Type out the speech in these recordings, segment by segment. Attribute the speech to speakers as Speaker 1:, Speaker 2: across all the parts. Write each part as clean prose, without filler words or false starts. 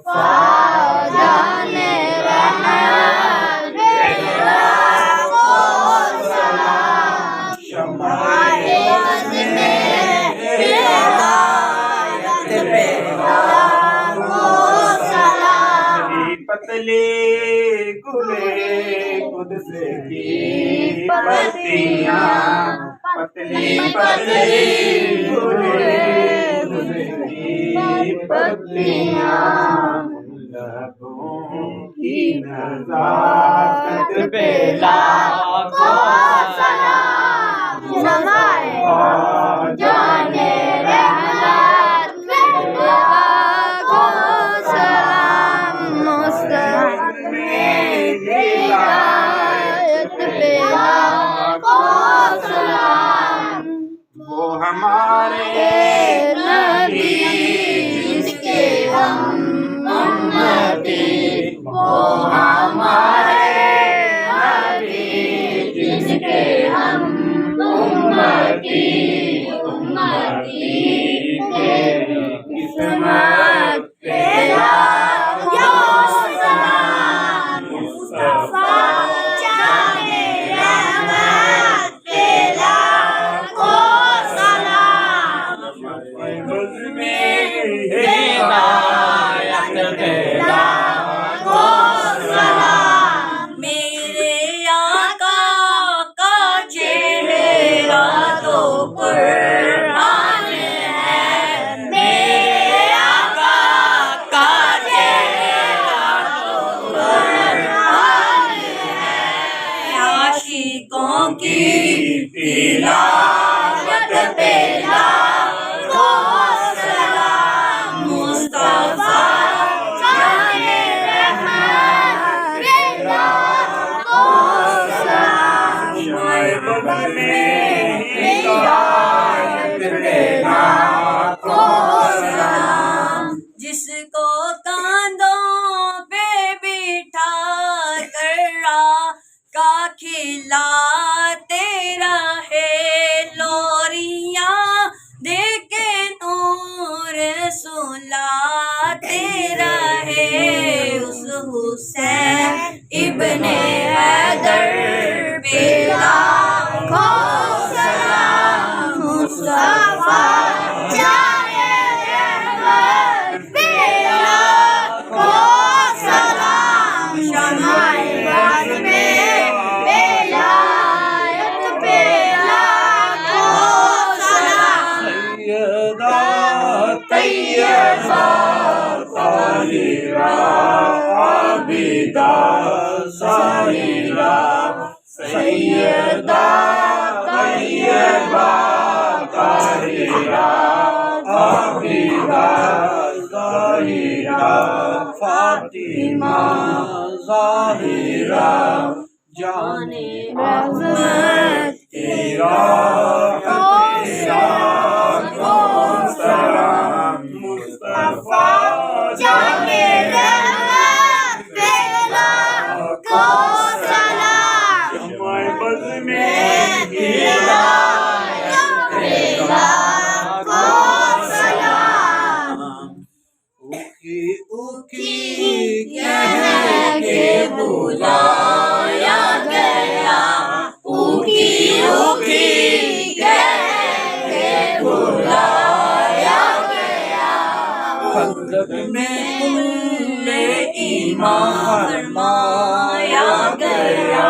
Speaker 1: जाने रहमत बेला को सलाम शमाए में हिदायत बेला को सलाम
Speaker 2: पतले गुले कुदस की पत्तियां पतली पतली गुले कुदस की पत्तियां लबों की नज़ाकत पे
Speaker 1: लाखों सलाम शमाए जाने रहमत बेला को सलाम मुस्तफा हिदायत बेला को सलाम
Speaker 2: वो हमारे
Speaker 1: नबी जिसके हम उम्मती वो हमारे नबी जिसके हम उम्मती तेरी किस्मत पे लाखों सलाम मुस्तफा जाने रहमत पे लाखों सलाम हिदायत पे लाखों सलाम मेरे आका का चेहरा तो कुरान है मेरे आका का चेहरा तो कुरान है आशिकों की तिलावत पे लाखों सलाम मुस्तफा जाने रहमत पे लाखों सलाम हिदायत पे लाखों सलाम जिसको कांधों पे बिठा कर का खिलाते रहे लोरियां देके नूर सुलाते रहे उस हुसैन इब्ने हैदर पे लाखों सलाम मुस्तफा जाने रहमत पे लाखों सलाम शमाए बाज़ में बेलायत पे लाखों सलाम
Speaker 2: सैयदा तैयबा ताहिरा आबिदा साहिरा सैयदा तैयबा ताहिरा आबिदा साहिरा फातिमा ज़ाहिरा जाने रहमत तेरा सलाम मुस्तफा
Speaker 1: जाने रहमत पे लाखों सलाम
Speaker 2: शमाए बज़ में
Speaker 1: हिदायत पे लाखों सलाम
Speaker 2: उकी उकी
Speaker 1: कह के बुलाया गया उकी उकी कह के बुलाया गया
Speaker 2: खंदक में कुल्ले ईमान
Speaker 1: फरमाया गया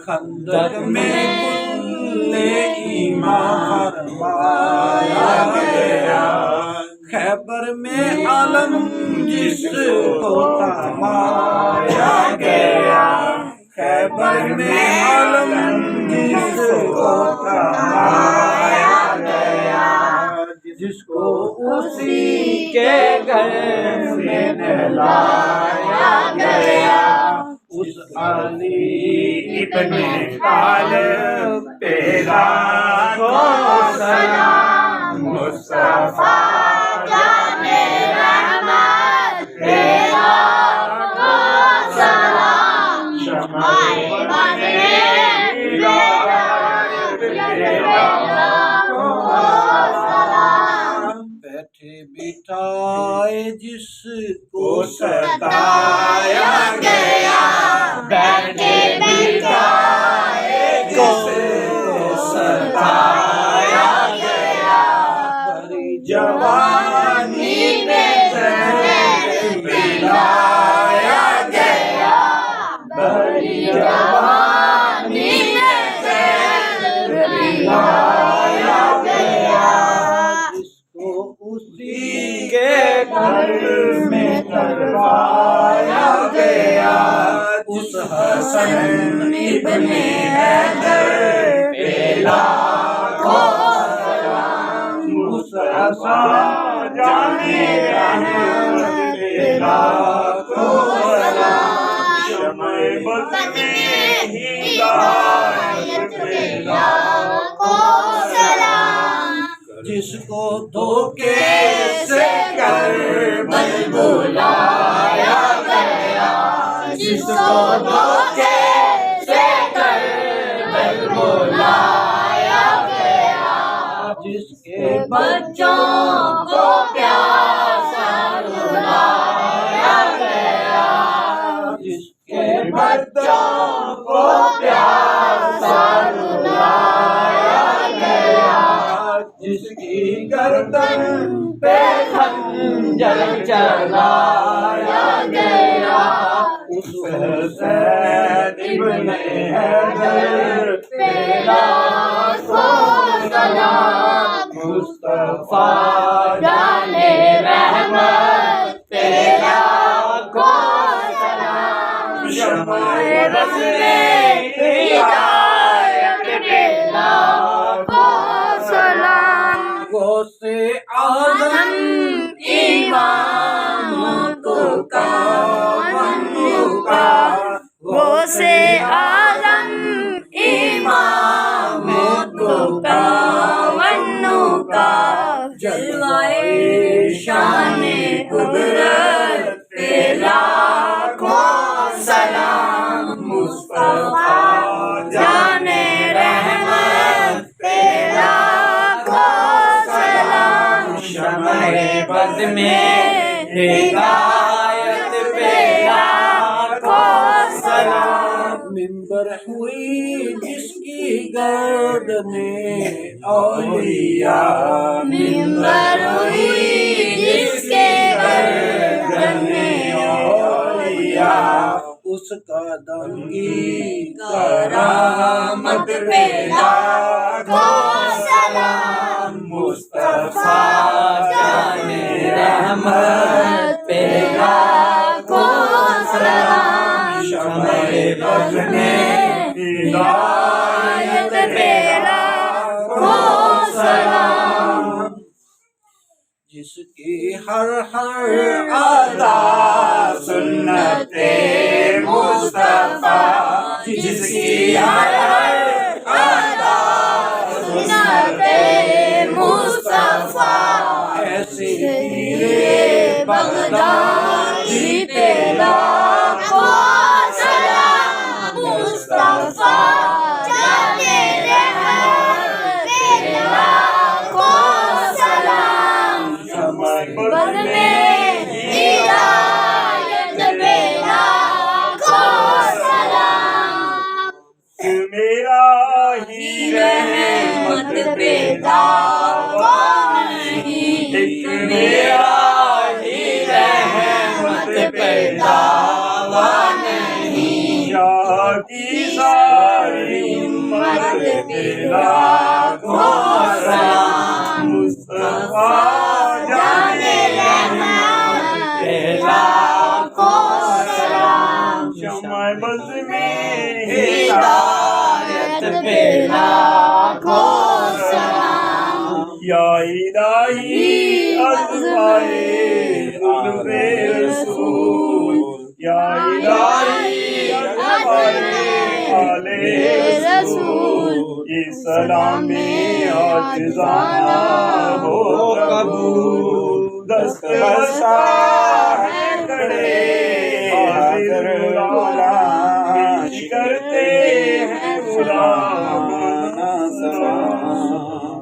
Speaker 2: खंदक में कुल्ले ईमान फरमाया गया खैबर में आलम जिसको थमाया गया खैबर में आलम जिसको थमाया गया जिसको उसी के घर में नहलाया गया उस अली इब्ने तालिब पे लाखों सलाम मुस्तफा
Speaker 1: जाने रहमत पे लाखों सलाम शमाए बाज़ में हिदायत पे लाखों सलाम
Speaker 2: बैठे बिठा जाए जिसको
Speaker 1: सताया गया, बैठे बिठाए जिसको सताया गया,
Speaker 2: भरी जवानी में जहर
Speaker 1: मिलाया गया, भरी जवानी में जहर मिलाया गया,
Speaker 2: जिसको उसी के घर में करवाया गया, उस हसन इब्ने हैदर पे लाखों सलाम, उस हसन जाने रहमत पे लाखों सलाम, शम्ए बज़्म हिदायत पे
Speaker 1: लाखों सलाम,
Speaker 2: जिसको धोखे से करबल
Speaker 1: बुलाया गया, जिसको धोखे से करबल बुलाया गया,
Speaker 2: जिसके
Speaker 1: बच्चों को प्यासा रुलाया गया,
Speaker 2: जिसके बच्चों को
Speaker 1: प्यासा रुलाया गया,
Speaker 2: जिसकी गर्दन पे खंजर चलाया गया, उस हुसैन इब्ने हैदर पे
Speaker 1: लाखों सलाम,
Speaker 2: मुस्तफा
Speaker 1: जाने रहमत पे लाखों सलाम,
Speaker 2: शम्ए बज़्म
Speaker 1: हिदायत पे लाखों सलाम,
Speaker 2: गौसे आज़म
Speaker 1: इमाम का मन्नू का, गौसे आज़म इमाम का मन्नू का, जलवाए शाने कुदरत पे लाखों सलाम, मुस्तफा जाने रहमत पे लाखों सलाम,
Speaker 2: शम्ए बज़्म हिदायत पे लाखों सलाम, मिंबर हुई जिसकी गर्दने औलिया,
Speaker 1: मिंबर हुई जिसके गर्दने
Speaker 2: औलिया, उसका दंगी करामत पे लाखों सलाम, मुस्तफा जाने रहमत पे लाखों सलाम, शम्ए बज़्म हिदायत पे लाखों सलाम, जिसकी हर अदा सुन्नते मुस्तफा, जिसकी हर अदा
Speaker 1: सुन्नते मुस्तफा,
Speaker 2: ऐसी हीरे
Speaker 1: बगदादी पे लाखों सलाम, मुस्तफा जाने रहमत पे लाखों सलाम, बज़्म हिदायत पे लाखों सलाम,
Speaker 2: मेरा ही रहमत पे
Speaker 1: दावा नहीं,
Speaker 2: मेरा ही रहमत पे दावा नहीं, या की सारी उम्मत पे लाखों सलाम, मुस्तफा जाने रहमत पे लाखों सलाम, शम्ए बज़्म हिदायत पे लाखों सलाम, या इलाही अज़माए उल्फ़े रसूल, या इलाही अज़माए आले रसूल, ये सलामी आजिज़ाना हो कबूल, दस्त बरसा है खड़े हाज़िर मौला, पेश करते हैं गुलामाना सलाम।